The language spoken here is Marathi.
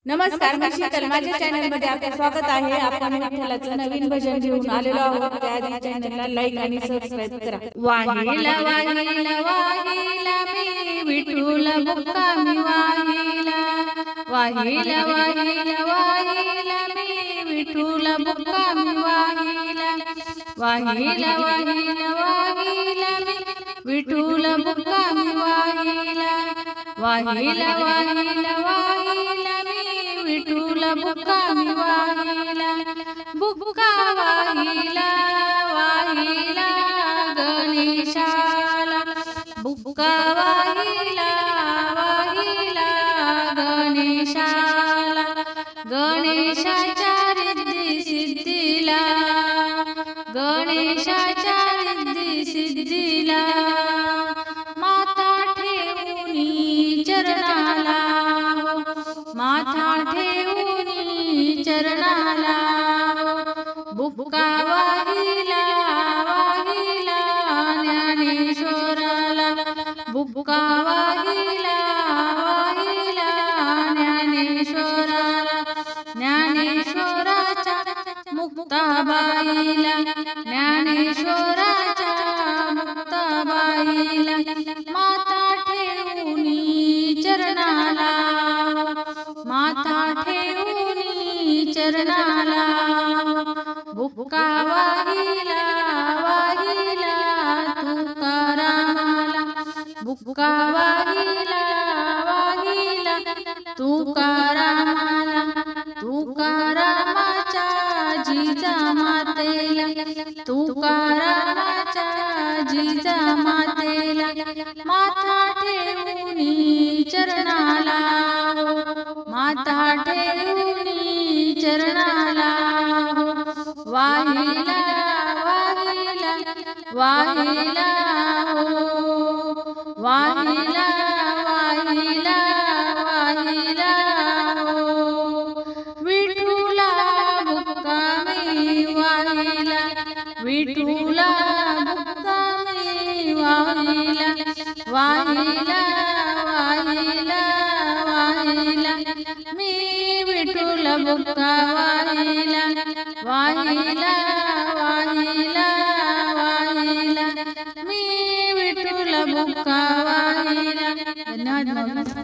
नमस्कार, मी शीतल. माझ्या चॅनल मध्ये आपले स्वागत आहे. आपण विठ्ठलाचं नवीन भजन घेऊन आलेलो आहोत. त्याआधी चॅनलला लाईक आणि सबस्क्राइब करा. वाहिला वाहिला वाहिला मी विठुला मुक्कामी वाहिला. वाहिला वाहिला वाहिला मी विठुला मुक्कामी वाहिला. वाहिला वाहिला वाहिला मी विठुला मुक्कामी वाहिला. वाहिला वाहिला वाहिला मी विठुला मुक्कामी वाहिला. बुक्का वाहिला वाहिला गणेशाला. बुक्का वाहिला वाहिला गणेशाला. गणेशाच्या रिद्धी सिद्धीला. गणेशाच्या रिद्धी सिद्धीला माथा ठेवूनी चरणाला. माथा ठेवूनी चरणाला. बुक्का वाहिला वाहिला ज्ञानेश्वराला. बुक्का वाहिला वाहिला ज्ञानेश्वराला. ज्ञानेश्वराच्या मुक्ताबाईला. ज्ञानेश्वराच्या मुक्ताबाईला माथा ठेवूनी चरणाला. माथा ठेवूनी चरणाला. बुक्का वाहिला वाहिला तुकारामाला. बुक्का वाहिला वाहिला तुकारामाला. तुकारामाच्या जिजामातेला. तुकारामाच्या जिजामातेला माथा ठेवूनी चरणाला. माथा ठेवूनी चरणाला. वाहिला वाहिला वाहिला वाहिला वाहिला वाहिला विठुला मुक्कामी वाहिला. विठुला मुक्कामी वाहिला. वाहिला वाहिला वाहिला मी विठुला मुक्का वाहिला. वाहिला वाहिला वाहिला मी विठुला मुक्का वाहिला. धन्यवाद.